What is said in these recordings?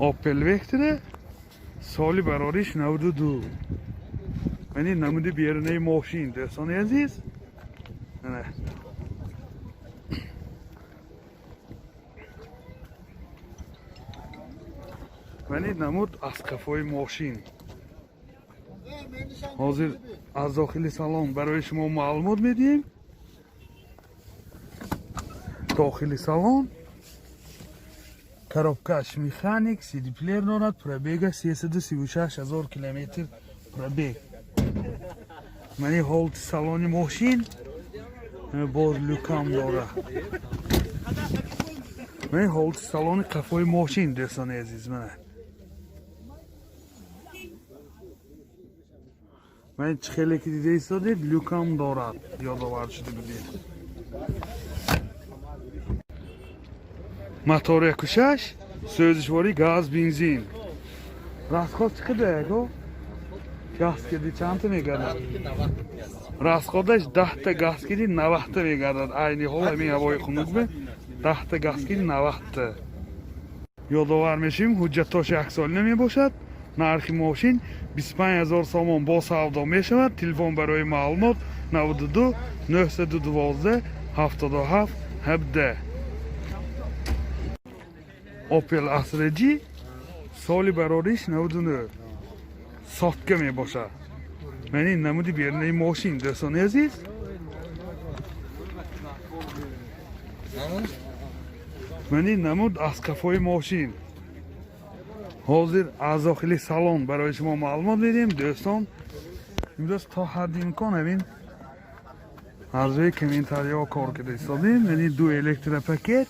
Opel Vectra سالی برارش 92. یعنی نموده بیرونه ماشین دوستان عزیز. نه یعنی نمود از کفای ماشین. حاضر از داخل سالن برای شما معلومات میدیم. داخل سالن коробкаш механик, CD плеер дорад, пробега 336,000 километр пробег. Мани ҳолати салони мошин боз люкам дорад. Мани ҳолати салони қафои мошин дӯстони азиз мана. Мани чӣ хеле ки дида истодед люкам дорад, ёдовар шуда будед. Мотор 1.6 сӯзишворӣ газ бензин. Расход чӣ қадар ко? Газкиди чанд та мегардад? Расходаш 10 та газкиди 90 та мегардад. Айни ҳол ҳамин ҳавои хунук бе 10 та газкиди 90 та. Ёдовар мешавем ҳуҷҷатош 1 сола мебошад. Нархи мошин 25000 сомон бо савдо мешавад. Телефон барои маълумот 92 912 77 17. Opel Astra G соли барориш 99 сотка мебошад. Яъне намуди берунаи мошин дӯстони азиз. Яъне намуд аз кафои мошин. ҳозир аз дохили салон барои шумо маълумот медиҳем дӯстон. имрӯз то ҳадди имкон ҳамин аз рӯи комментариҳо кор карда истодем. Яъне 2 электропакет,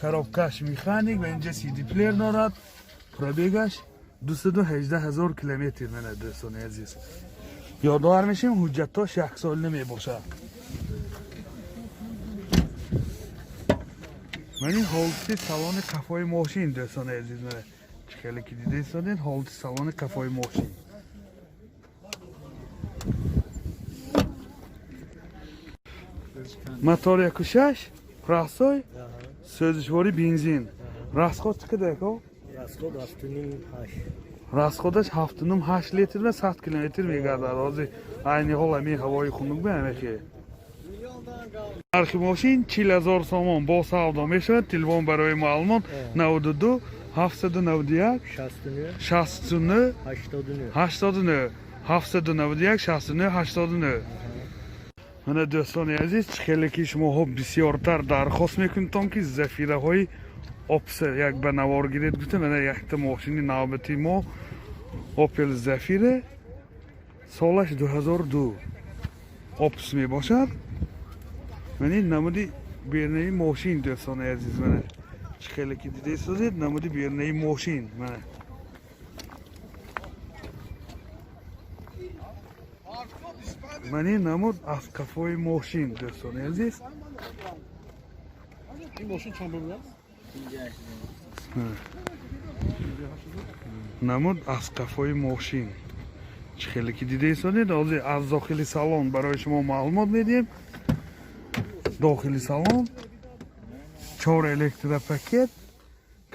коробкаш механик ва инҷа CD плеер дорад. пробегаш 218,000 километр мена дӯстони азиз. ёдовар мешавем ҳуҷҷатош 1 сола мебошад. мани ҳолати салони қафои мошин дӯстони азиз мена чӣ хеле ки дида истодед ҳолати салони қафои мошин. мотор 1.6 простой сӯзишворӣ бензин. расход чӣ қадар ко? расходаш 7.8 литр ва 100 километр мегардад. ҳозир айни ҳол ҳамин ҳавои хунук ба ҳамехе. нархи мошин 40000 сомон бо савдо мешавад. телефон барои маълумот 92 791 69 89 791 69 89. мана дӯстони азиз чӣ хеле ки шумоҳо бисёртар дархост мекунедтон ки зафираҳои опс як ба навор гиред гуфта мана якта мошини навбати мо Opel Zafira солаш 2002 опс мебошад. мани намуди берунаи мошин дӯстони азиз мана чӣ хеле ки дида истодед намуди берунаи мошин мана. мани намуд аз кафои мошин дӯстони азиз. این ماشین چند بوده است؟ намуд аз кафои мошин чӣ хеле ки дида истодед. ҳозир аз дохили салон барои шумо маълумот медиҳем. дохили салон 4 электропакет,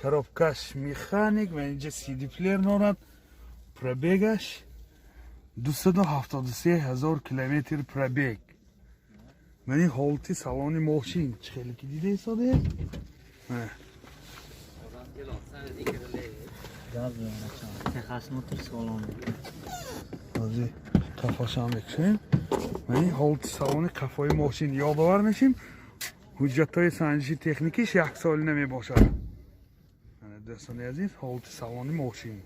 коробкаш механик ва инҷа CD плеер дорад. пробегаш 273,000 километр пробег. мани ҳолати салони мошин чӣ хеле ки дида истодед. ҳозир қафашам мекушем. мани ҳолати салони қафои мошин ёдовар мешим ҳуҷҷатҳои санҷиши техникиш 1 сола мебошад. мана дӯстони азиз ҳолати салони мошин.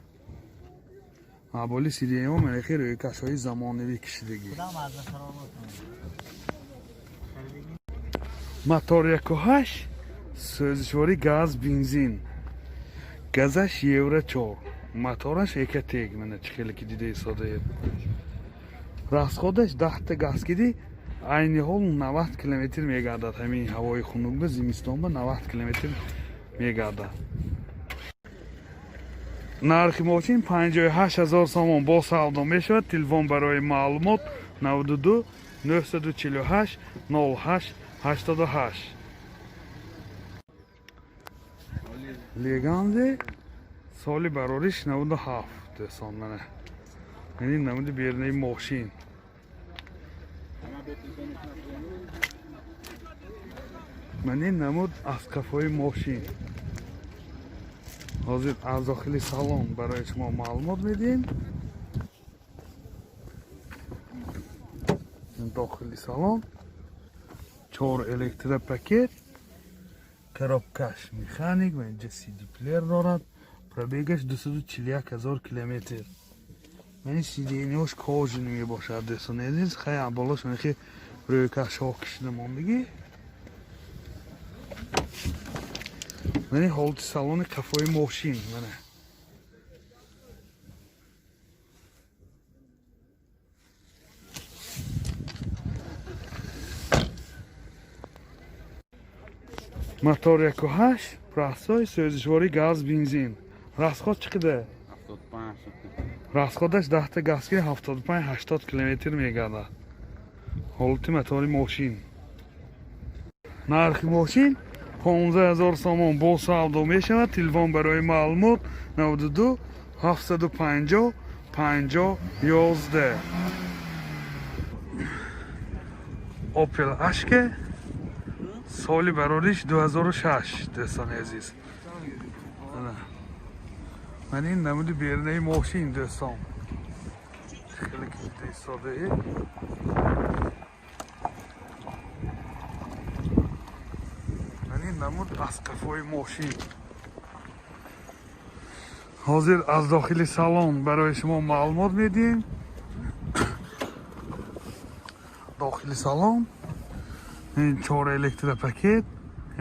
аболи сидиҳо мехи рӯйкашҳои замонавӣ кишидагӣ. мотор 1.8 сӯзишворӣ газ бензин. газаш евро 4. мотораш экотек мана чӣ хеле ки дида истодед. расходаш 10 та газкиди айни ҳол 90 километр мегардад. ҳамин ҳавои хунук ба зимистон ба 90 километр мегардад. нархи мошин 58000 сомон бо савдо мешавад. телефон барои маълумот 92 948 08 88. леганзе соли барориш 97 до'стон mana. Mening namudi bernej moshin. Mening namud askafoi moshin. Hozir az daxili salon برای شما معلومات میدیم. داخلی salon 4 elektropaket, коробкаш механик و اینجا CD پلیر دارد. پرابیگش 241,000 کیلومتر. من CD اینوش کاج نمی باشد دوستان عزیز. خیلی بالاش من خیلی روی کشا کشیده ماندگی. من حالت سالن کافه ماشین منه. Motor 1.8 پراسای سوزشواری گاز بنزین. расход چقدر؟ 75. расходش 10 تا گازگیر 75-80 کیلومتر میگردد. حالت موتور ماشین. نرخ ماشین 15,000 سومون با سودا میشود. تلفن برای معلومات 92 750 50 11. اوپل اشک سالی برارش 2006 دوستان عزیز. من این نمود بیرنه ماشین دوستان. خیلی کلیده ساده ای. من این نمود اسقفای ماشین. حاضر از داخل سالن برای شما معلومات میدیم. داخل سالن این 4 elektropaket,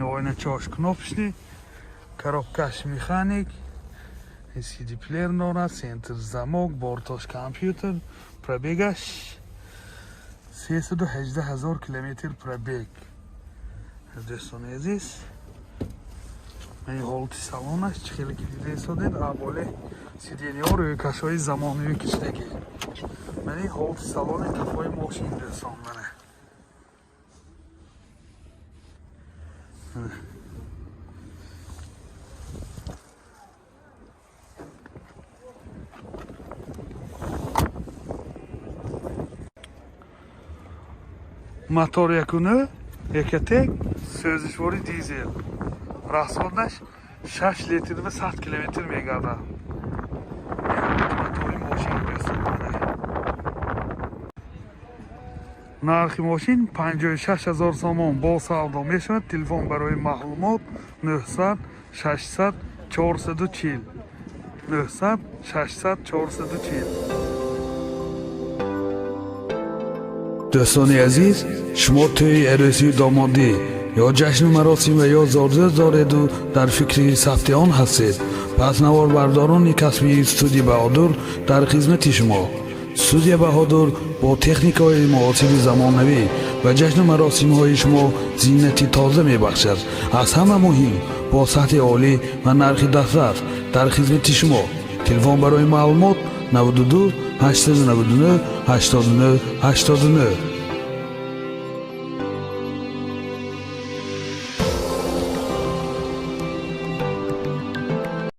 آینه چاش knopsni, коробкаш механик, CD player دارد, سنتر زمک, بارتاش کامپیوتر, پرابیگش 318,000 کیلومتر پرابیگ. دوستان عزیز من حالت سالانش خیلی کلیده ساده اوله سیدینی ها روی کشای زمانی کشیدگی. من حالت سالان کافای ماشین دوستان منه. Motor yakını tek sözleşmeli dizel. Raschodlaş 6 litre ve 100 kilometre megada. Motoru ماشین بسازه. نرخ ماشین 56,000 سومون با سودا میشود. تلفن برای معلومات 900 600 440 900 600 440. دوستان عزیز شما توی عروسی دامادی یا جشن مراسم و یا زارزه دارید و در فکر ثبت آن هستید، پس نوار برداران کسبی استودیو بهادر در خدمت شما. استودیو بهادر با تکنیک های معاصر زمانوی و جشن مراسم های شما زینتی تازه می بخشد. از همه مهم با سطح عالی و نرخ دسترس در خدمت شما. تلفن برای معلومات 92 899 89 89.